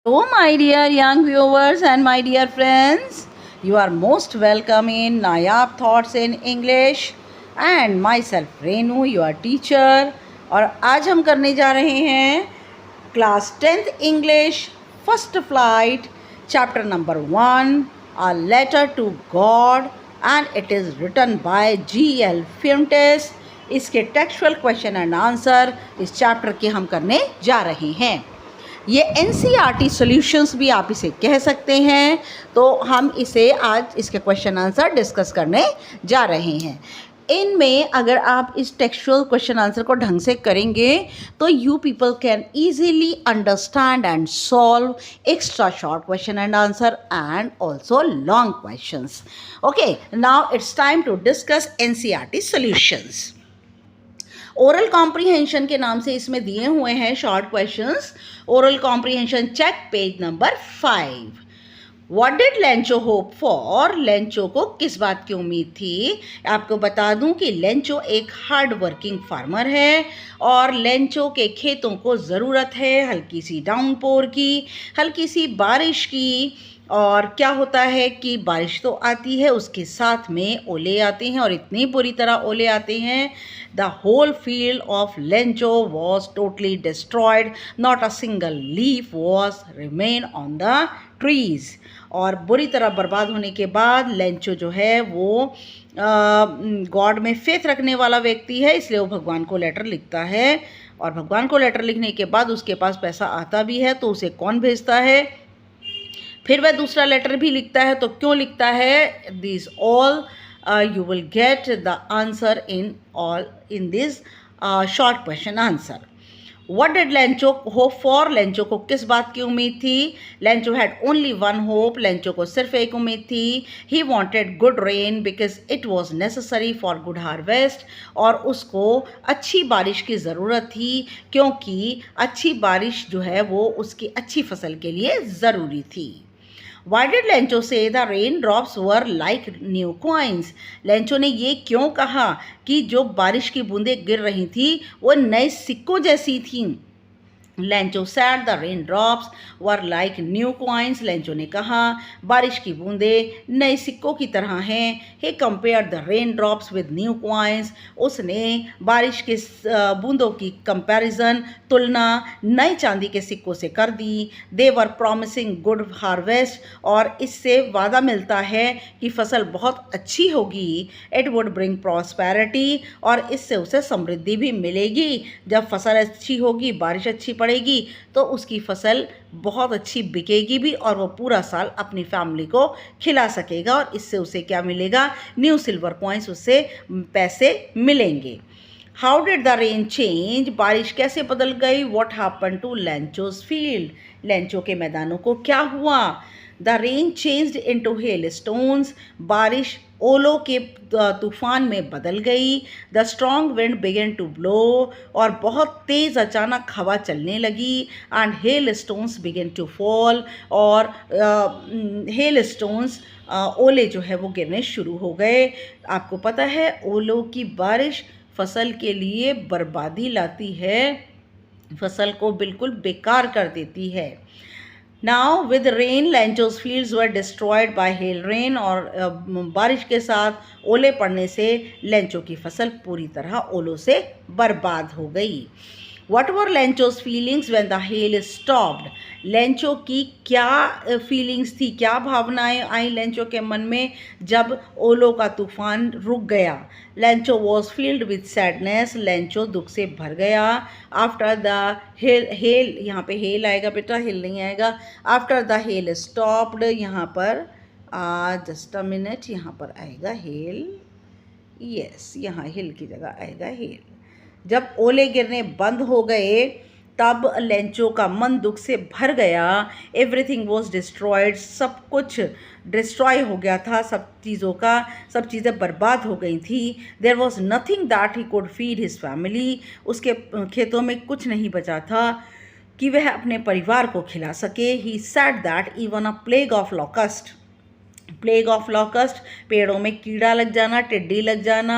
Hello, my dear young viewers and my dear friends. You are most welcome in Nayab Thoughts in English and myself Renu, your teacher. और आज हम करने जा रहे हैं class 10th English first flight chapter number 1 A Letter to God and it is written by G.L. Fuentes. इसके textual question and answer इस chapter के हम करने जा रहे हैं। ये NCERT सॉल्यूशंस भी आप इसे कह सकते हैं। तो हम इसे आज इसके क्वेश्चन आंसर डिस्कस करने जा रहे हैं। इनमें अगर आप इस टेक्सचुअल क्वेश्चन आंसर को ढंग से करेंगे तो you people can easily understand and solve extra short question and answer and also long questions. Okay, now it's time to discuss NCERT solutions. Oral comprehension के नाम से इसमें दिए हुए हैं short questions. Oral comprehension check page number 5। What did Lencho hope for? Lencho को किस बात की उम्मीद थी? आपको बता दूं कि लेंचो एक हार्ड वर्किंग फार्मर है और लेंचो के खेतों को ज़रूरत है हल्की सी डाउनपोर की, हल्की सी बारिश की। और क्या होता है कि बारिश तो आती है, उसके साथ में ओले आते हैं और इतनी बुरी तरह ओले आते हैं। The whole field of Lencho was totally destroyed, not a single leaf was remain on the trees. और बुरी तरह बर्बाद होने के बाद लेंचो जो है वो गॉड में फेथ रखने वाला व्यक्ति है, इसलिए वो भगवान को लेटर लिखता है। और भगवान को लेटर लिखने के बाद उसके पास पैसा आता भी है, तो उसे कौन भेजता है? फिर वह दूसरा लेटर भी लिखता है। तो क्यों लिखता है? This all you will get the answer in this short question answer. What did Lencho hope for? Lencho को किस बात की उम्मीद थी? Lencho had only one hope. Lencho को सिर्फ एक उम्मीद थी। He wanted good rain because it was necessary for good harvest. और उसको अच्छी बारिश की ज़रूरत थी क्योंकि अच्छी बारिश जो है वो उसकी अच्छी फसल के लिए ज़रूरी थी। Why did Lencho say the raindrops were like new coins? Lencho ने ये क्यों कहा कि जो बारिश की बूंदें गिर रही थी वो नए सिक्कों जैसी थीं? Lencho sad the rain drops were like new coins. Lencho ने कहा बारिश की बूंदें नए सिक्कों की तरह हैं। He compare the raindrops with new coins. उसने बारिश के बूंदों की कंपैरिजन, तुलना नई चांदी के सिक्कों से कर दी। दे वर प्रॉमिसिंग गुड हार्वेस्ट। और इससे वादा मिलता है कि फसल बहुत अच्छी होगी। It would bring prosperity. और इससे उसे समृद्धि भी मिलेगी। जब फसल अच्छी होगी, बारिश अच्छी पड़ेगी तो उसकी फसल बहुत अच्छी बिकेगी भी और वो पूरा साल अपनी फैमिली को खिला सकेगा। और इससे उसे क्या मिलेगा? न्यू सिल्वर कॉइन्स, उससे पैसे मिलेंगे। How did the rain change? बारिश कैसे बदल गई? What happen to Lencho's field? Lencho के मैदानों को क्या हुआ? The rain changed into hailstones. बारिश ओलों के तूफान में बदल गई। The strong wind began to blow. और बहुत तेज़ अचानक हवा चलने लगी। And hailstones began to fall. और हेल स्टोन्स ओले जो है वो गिरने शुरू हो गए। आपको पता है ओलों की बारिश फसल के लिए बर्बादी लाती है, फसल को बिल्कुल बेकार कर देती है। Now with rain Lencho's fields were destroyed by hello rain. और बारिश के साथ ओले पड़ने से लेंचो की फसल पूरी तरह ओलों से बर्बाद हो गई। What were Lencho's feelings when the hail stopped? Lencho की क्या फीलिंग्स थी, क्या भावनाएं आई लेंचो के मन में जब ओलों का तूफान रुक गया? Lencho was field with sadness. Lencho दुख से भर गया। आफ्टर द हेल, यहाँ पे हेल आएगा बेटा, हिल नहीं आएगा। आफ्टर द हेल स्टॉप्ड, यहाँ पर जस्ट अ मिनट, यहाँ पर आएगा हेल। यस, यहाँ हिल की जगह आएगा हेल। जब ओले गिरने बंद हो गए तब लेंचो का मन दुख से भर गया। Everything was destroyed. सब कुछ डिस्ट्रॉय हो गया था, सब चीज़ें बर्बाद हो गई थी। There was nothing that he could feed his family. उसके खेतों में कुछ नहीं बचा था कि वह अपने परिवार को खिला सके। He said that even a plague of locust plague of locust, पेड़ों में कीड़ा लग जाना, टिड्डी लग जाना,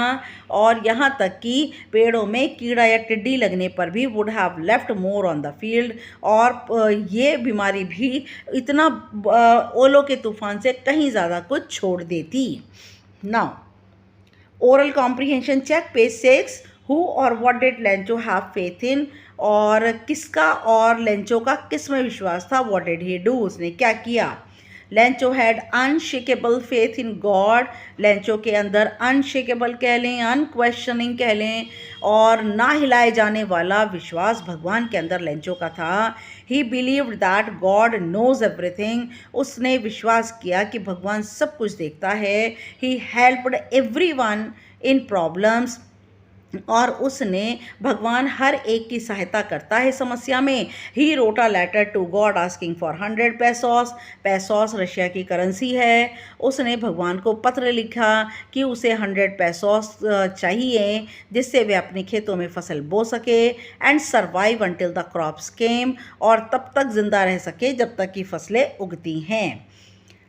और यहाँ तक कि पेड़ों में कीड़ा या टिड्डी लगने पर भी would have left more on the field, और ये बीमारी भी इतना ओलों के तूफान से कहीं ज़्यादा कुछ छोड़ देती। Now oral comprehension check, page 6। Who or what did Lencho have faith in, और किसका और लेंचो का किस में विश्वास था। व्हाट डिड ही डू, उसने क्या किया। Lencho had unshakeable faith in God, Lencho के अंदर अनशेकेबल कह लें, अनक्वेश्चनिंग कह लें, और ना हिलाए जाने वाला विश्वास भगवान के अंदर लेंचो का था। He believed that God knows everything, उसने विश्वास किया कि भगवान सब कुछ देखता है। He helped everyone in problems, और उसने भगवान हर एक की सहायता करता है समस्या में। He wrote a letter to God asking for 100 pesos, pesos Russia की करेंसी है। उसने भगवान को पत्र लिखा कि उसे 100 पैसोस चाहिए जिससे वे अपने खेतों में फसल बो सके, and survive until the crops came, और तब तक जिंदा रह सके जब तक कि फसलें उगती हैं।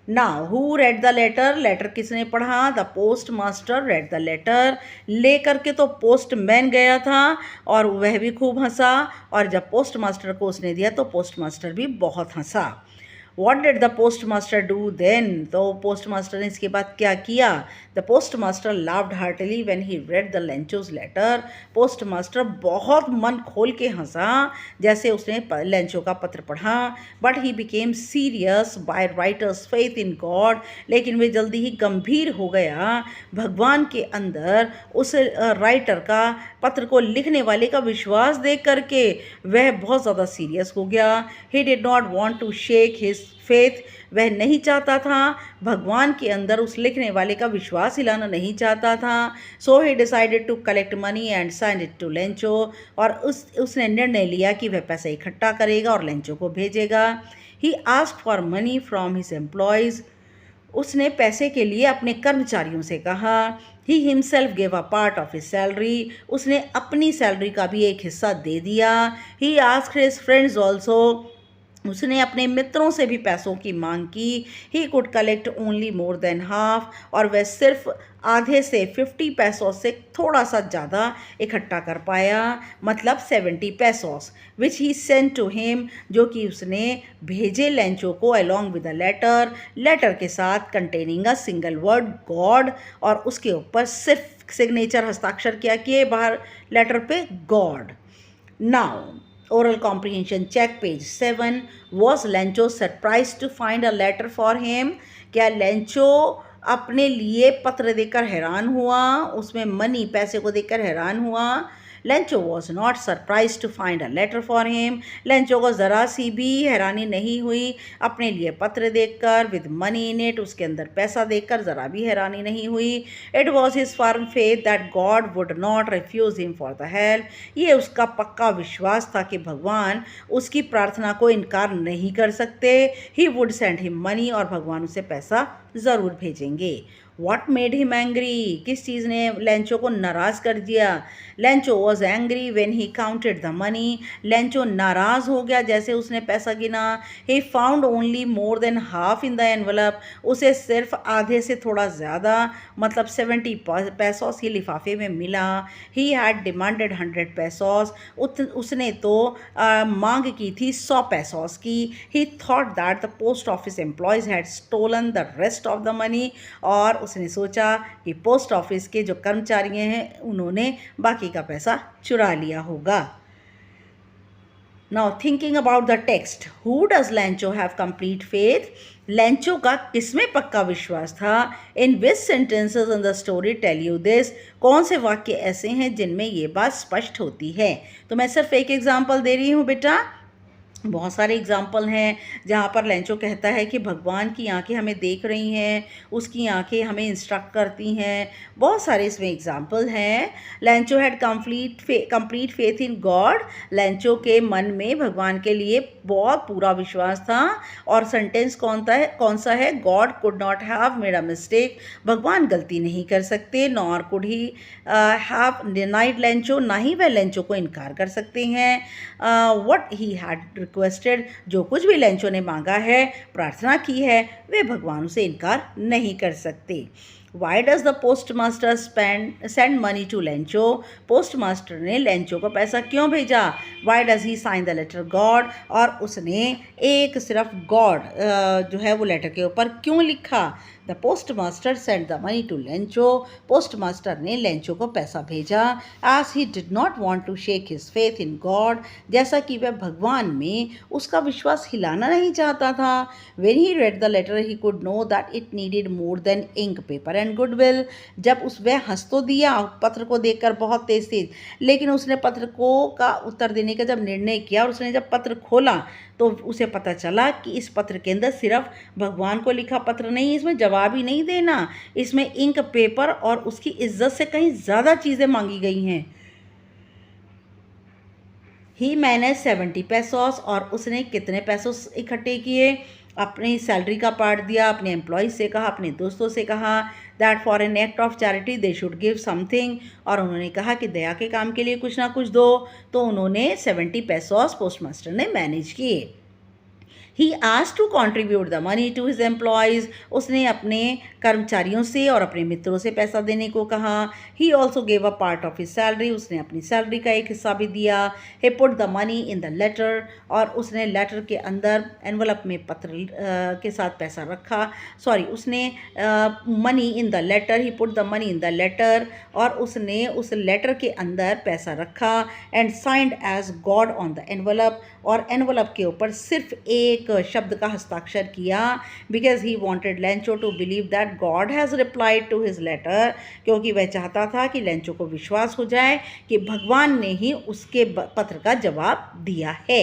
Now who read the letter, letter किसने पढ़ा। The post master read the letter, लेकर के तो पोस्ट मैन गया था और वह भी खूब हंसा, और जब पोस्ट मास्टर को उसने दिया तो पोस्ट मास्टर भी बहुत हंसा। What did the post master do then, तो पोस्ट मास्टर ने इसके बाद क्या किया। The post master laughed heartily when he read the Lencho's letter, postmaster बहुत मन खोल के हंसा जैसे उसने लेंचो का पत्र पढ़ा। But he became serious by writer's faith in God, लेकिन वे जल्दी ही गंभीर हो गया भगवान के अंदर उस राइटर का, पत्र को लिखने वाले का विश्वास देख करके वह बहुत ज़्यादा सीरियस हो गया। He did not want to shake his faith, वह नहीं चाहता था भगवान के अंदर उस लिखने वाले का विश्वास हिलाना नहीं चाहता था। So he decided to collect money and send it to Lencho, और उसने निर्णय लिया कि वह पैसा इकट्ठा करेगा और लेंचो को भेजेगा। He asked for money from his employees, उसने पैसे के लिए अपने कर्मचारियों से कहा। He himself gave a part of his salary, उसने अपनी सैलरी का भी एक हिस्सा दे दिया। He asked his friends also, उसने अपने मित्रों से भी पैसों की मांग की। He could collect only more than half, और वह सिर्फ आधे से 50 पैसों से थोड़ा सा ज़्यादा इकट्ठा कर पाया, मतलब 70 pesos, which he sent to him, जो कि उसने भेजे लेंचो को along with a letter, letter के साथ containing a single word God, और उसके ऊपर सिर्फ सिग्नेचर हस्ताक्षर क्या किए बाहर लेटर पे, God. Now oral comprehension check, page 7। was Lencho surprised to find a letter for him, क्या लेंचो अपने लिए पत्र देकर हैरान हुआ, उसमें मनी पैसे को देकर हैरान हुआ। Lencho was not surprise to find a letter for him, Lencho को ज़रा सी भी हैरानी नहीं हुई अपने लिए पत्र देखकर, विद मनी इन इट, उसके अंदर पैसा देखकर ज़रा भी हैरानी नहीं हुई। It was his firm faith that God would not refuse him for the help, ये उसका पक्का विश्वास था कि भगवान उसकी प्रार्थना को इनकार नहीं कर सकते। He would send him money, और भगवान उसे पैसा ज़रूर भेजेंगे। वॉट मेड हिम एंग्री, किस चीज़ ने लेंचो को नाराज़ कर दिया। Lencho was angry when he counted the money, Lencho नाराज़ हो गया जैसे उसने पैसा गिना। He found only more than half in the envelope, उसे सिर्फ आधे से थोड़ा ज़्यादा, मतलब 70 पैसोस ही लिफाफे में मिला। ही हैड डिमांडेड 100 पैसोस, उसने तो मांग की थी 100 पैसोस की। He thought that the post office employees had stolen the rest of the money, और उसने सोचा कि पोस्ट ऑफिस के जो कर्मचारी हैं उन्होंने बाकी का पैसा चुरा लिया होगा। Now thinking about the text, who does Lencho have complete faith, Lencho का किसमें पक्का विश्वास था। In which sentences in the story tell you this, कौन से वाक्य ऐसे हैं जिनमें ये बात स्पष्ट होती है। तो मैं सिर्फ एक एग्जाम्पल दे रही हूँ बेटा, बहुत सारे एग्जाम्पल हैं जहाँ पर लेंचो कहता है कि भगवान की आंखें हमें देख रही हैं, उसकी आंखें हमें इंस्ट्रक्ट करती हैं, बहुत सारे इसमें एग्जाम्पल हैं। Lencho had complete faith in God, Lencho के मन में भगवान के लिए बहुत पूरा विश्वास था। और सेंटेंस कौन सा है, God could not have made a mistake, भगवान गलती नहीं कर सकते। Nor could he have denied Lencho, ना ही वह लेंचो को इनकार कर सकते हैं। व्हाट ही हैड रिक्वेस्टेड, जो कुछ भी लेंचो ने मांगा है, प्रार्थना की है, वे भगवान उसे इनकार नहीं कर सकते। Why does the post master send money to Lencho? Post master ने लेंचो को पैसा क्यों भेजा? Why does he sign the letter God? और उसने एक सिर्फ गॉड जो है वो लेटर के ऊपर क्यों लिखा? The post master send the money to Lencho. Post master ने लेंचो को पैसा भेजा as he did not want to shake his faith in God, जैसा कि वह भगवान में उसका विश्वास हिलाना नहीं चाहता था। When he read the letter he could know that it needed more than ink, paper and goodwill. जब उस वह हंस तो दिया पत्र को देखकर बहुत तेज तेज, लेकिन उसने पत्र को का उत्तर देने का जब निर्णय किया और उसने जब पत्र खोला तो उसे पता चला कि इस पत्र के अंदर सिर्फ भगवान को लिखा पत्र नहीं, इसमें जवाब ही नहीं देना, इसमें इंक, पेपर और उसकी इज्जत से कहीं ज़्यादा चीज़ें मांगी गई हैं। ही मैनेज 70 पैसोस, और उसने कितने पैसों इकट्ठे किए? अपनी सैलरी का पार्ट दिया, अपने एम्प्लॉयज़ से कहा, अपने दोस्तों से कहा that for an act of charity they should give something, और उन्होंने कहा कि दया के काम के लिए कुछ ना कुछ दो। तो उन्होंने 70 पैसोस पोस्ट मास्टर ने मैनेज किए। He asked to contribute the money to his employees. उसने अपने कर्मचारियों से और अपने मित्रों से पैसा देने को कहा। He also gave a part of his salary. उसने अपनी सैलरी का एक हिस्सा भी दिया। He put the money in the letter. और उसने लेटर के अंदर एनवलप में पत्र के साथ पैसा रखा। उसने money in the letter, he put the money in the letter, और उसने उस लेटर के अंदर पैसा रखा। And signed as God on the envelope, और एनवलप के ऊपर सिर्फ एक शब्द का हस्ताक्षर किया, because he wanted Lencho to believe that God has replied to his letter, क्योंकि वह चाहता था कि लेंचो को विश्वास हो जाए कि भगवान ने ही उसके पत्र का जवाब दिया है।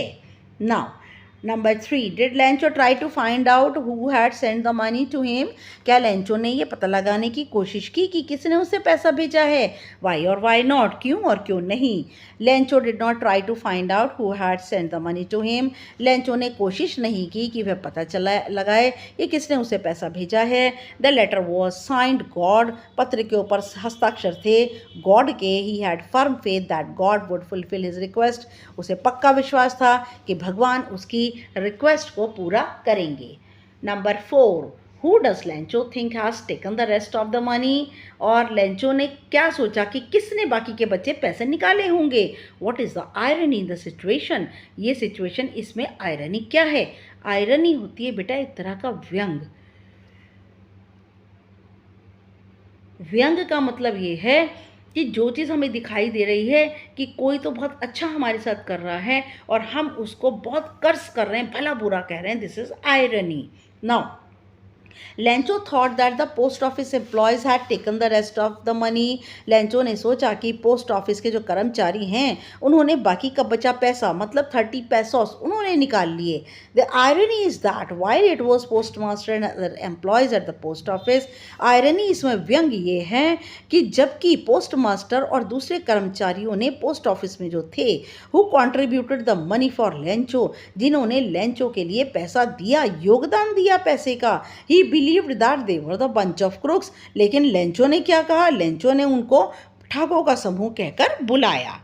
Now number 3, did Lencho try to find out who had send the money to him? क्या लेंचो ने ये पता लगाने की कोशिश की कि किसने उसे पैसा भेजा है? वाई और वाई नॉट, क्यों और क्यों नहीं? Lencho did not try to find out who had send the money to him. Lencho ने कोशिश नहीं की कि वह पता लगाए कि किसने उसे पैसा भेजा है। The letter was signed God, पत्र के ऊपर हस्ताक्षर थे गॉड के। He had firm faith that God would fulfil his request, उसे पक्का विश्वास था कि भगवान उसकी रिक्वेस्ट को पूरा करेंगे। Number 4, who does Lencho think has taken the rest of the money? और लेंचो ने क्या सोचा कि किसने बाकी के बच्चे पैसे निकाले होंगे? What is the irony in the situation? ये सिचुएशन, इसमें आयरनी क्या है? आयरनी होती है बेटा एक तरह का व्यंग। व्यंग का मतलब ये है कि जो चीज़ हमें दिखाई दे रही है कि कोई तो बहुत अच्छा हमारे साथ कर रहा है और हम उसको बहुत कर्स कर रहे हैं, भला बुरा कह रहे हैं, this is irony. Now Lencho thought that the post office employees had taken the rest of the money. Lencho ने सोचा कि पोस्ट ऑफिस के जो कर्मचारी हैं उन्होंने बाकी का बचा पैसा, मतलब 30 पैसोस उन्होंने निकाल लिए। The irony is that while it was post master and other employees at the post office, irony इसमें व्यंग ये है कि जबकि पोस्ट मास्टर और दूसरे कर्मचारियों ने पोस्ट ऑफिस में जो थे, who contributed the money for Lencho, जिन्होंने लेंचो के लिए पैसा दिया, योगदान दिया पैसे का, ही believed that they were the bunch of crooks. लेकिन लेंचो ने क्या कहा? लेंचो ने उनको ठगों का समूह कहकर बुलाया।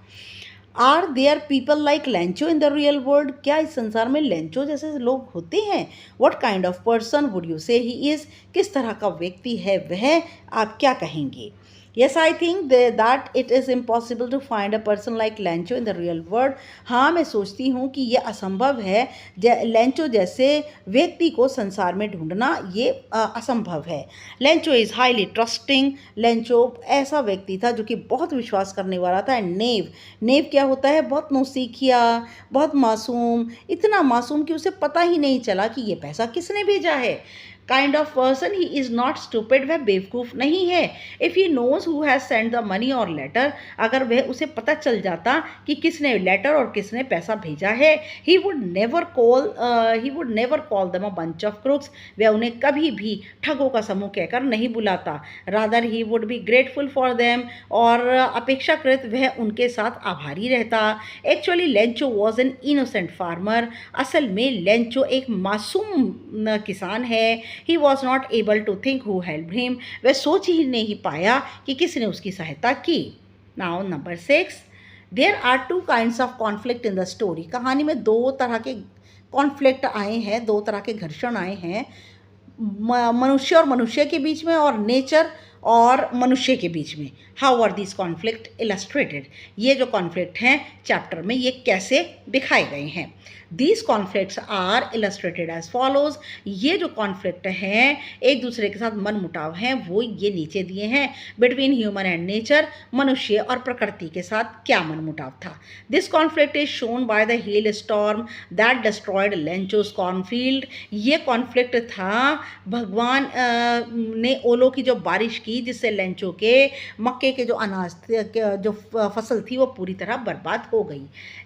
Are there people like Lencho in the real world? क्या इस संसार में लेंचो जैसे लोग होते हैं? What kind of person would you say he is? किस तरह का व्यक्ति है वह, आप क्या कहेंगे? Yes, I think that it is impossible to find a person like Lencho in the real world. हाँ, मैं सोचती हूँ कि ये असंभव है लेंचो जैसे व्यक्ति को संसार में ढूंढना, ये असंभव है। Lencho is highly trusting, Lencho ऐसा व्यक्ति था जो कि बहुत विश्वास करने वाला था। एंड नेव क्या होता है? बहुत नौसीखिया, बहुत मासूम, इतना मासूम कि उसे पता ही नहीं चला कि ये पैसा किसने भेजा है। Kind of person, he is not stupid, वह बेवकूफ़ नहीं है। If he knows who has send the money और लेटर, अगर वह उसे पता चल जाता कि किसने लेटर और किसने पैसा भेजा है, he would never call them a bunch of crooks, वह उन्हें कभी भी ठगों का समूह कहकर नहीं बुलाता। Rather he would be grateful for them, और अपेक्षाकृत वह उनके साथ आभारी रहता। Actually Lencho was an innocent farmer, असल में लेंचो एक मासूम किसान है। He was not able to think who helped him, वह सोच ही नहीं पाया कि किसने उसकी सहायता की। Now number 6, there are two kinds of conflict in the story. कहानी में दो तरह के कॉन्फ्लिक्ट आए हैं, दो तरह के घर्षण आए हैं, मनुष्य और मनुष्य के बीच में और नेचर और मनुष्य के बीच में। How are this conflict illustrated, ये जो कॉन्फ्लिक्ट हैं चैप्टर में ये कैसे दिखाए गए हैं। These conflicts are illustrated as follows, ये जो कॉन्फ्लिक्ट हैं एक दूसरे के साथ मन मुटाव हैं वो ये नीचे दिए हैं। बिटवीन ह्यूमन एंड नेचर, मनुष्य और प्रकृति के साथ क्या मन मुटाव था। This conflict is shown by the hailstorm that destroyed Lencho's cornfield. ये कॉन्फ्लिक्ट था भगवान ने ओलों की जो बारिश की जिससे लेंचो के मक्के के जो अनाज जो फसल थी वो पूरी तरह बर्बाद हो गई।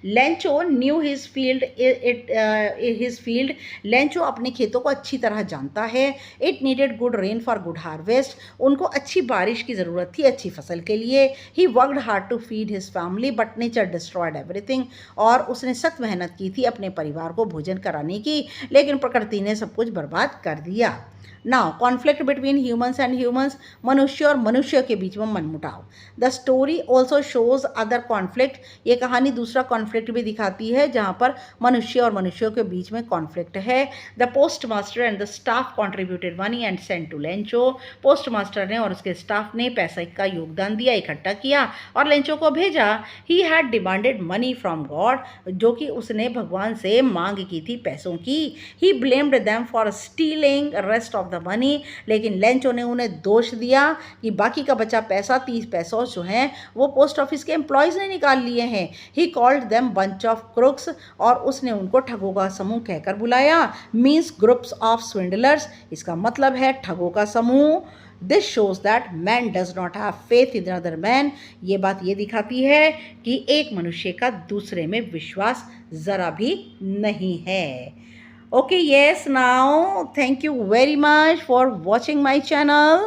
Lencho new his field his field, Lencho अपने खेतों को अच्छी तरह जानता है। It needed good rain for good harvest, उनको अच्छी बारिश की ज़रूरत थी अच्छी फसल के लिए। He worked hard to feed his family but nature destroyed everything, और उसने सख्त मेहनत की थी अपने परिवार को भोजन कराने की, लेकिन प्रकृति ने सब कुछ बर्बाद कर दिया। Now conflict between humans and humans, मनुष्य और मनुष्य के बीच में मनमुटाव। The story also shows other conflict, ये कहानी दूसरा कॉन्फ्लिक्ट भी दिखाती है जहाँ पर मनुष्य और मनुष्यों के बीच में कॉन्फ्लिक्ट है। The post master and the staff contributed money and sent to Lencho, post master ने और उसके स्टाफ ने पैसे का योगदान दिया, इकट्ठा किया और लेंचो को भेजा। He had demanded money from God, जो कि उसने भगवान से मांग की थी पैसों की। ही blamed them for stealing rest of money, लेकिन लेंचो ने उन्हें दोष दिया कि बाकी का बचा पैसा 30 पैसों जो हैं वो पोस्ट ऑफिस के एम्प्लॉयज़ ने निकाल लिए हैं। He called them bunch of crooks, और उसने उनको ठगों का समूह कहकर बुलाया। मीन्स ग्रुप्स ऑफ स्विंडलर्स, इसका मतलब है ठगों का समूह। This shows that man does not have faith in other man, ये बात ये दिखाती है कि एक मनुष्य का दूसरे में विश्वास ज़रा भी नहीं है। Okay, yes, now thank you very much for watching my channel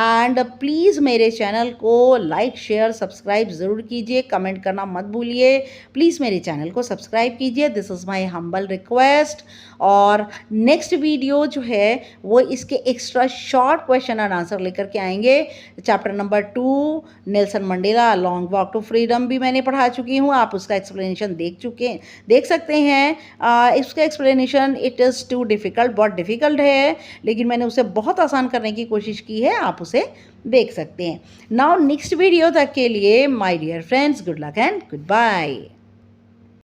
and please मेरे चैनल को लाइक शेयर सब्सक्राइब ज़रूर कीजिए, कमेंट करना मत भूलिए। प्लीज़ मेरे चैनल को सब्सक्राइब कीजिए, this is my humble request. और नेक्स्ट वीडियो जो है वो इसके extra short question and answer लेकर के आएंगे। Chapter number 2 Nelson Mandela long walk to freedom भी मैंने पढ़ा चुकी हूँ, आप उसका एक्सप्लेनेशन देख सकते हैं। इसका explanation it is too difficult, बहुत डिफ़िकल्ट है, लेकिन मैंने उसे बहुत आसान करने की कोशिश की है, आप उसे देख सकते हैं। नाउ नेक्स्ट वीडियो तक के लिए my dear friends, good luck and good bye.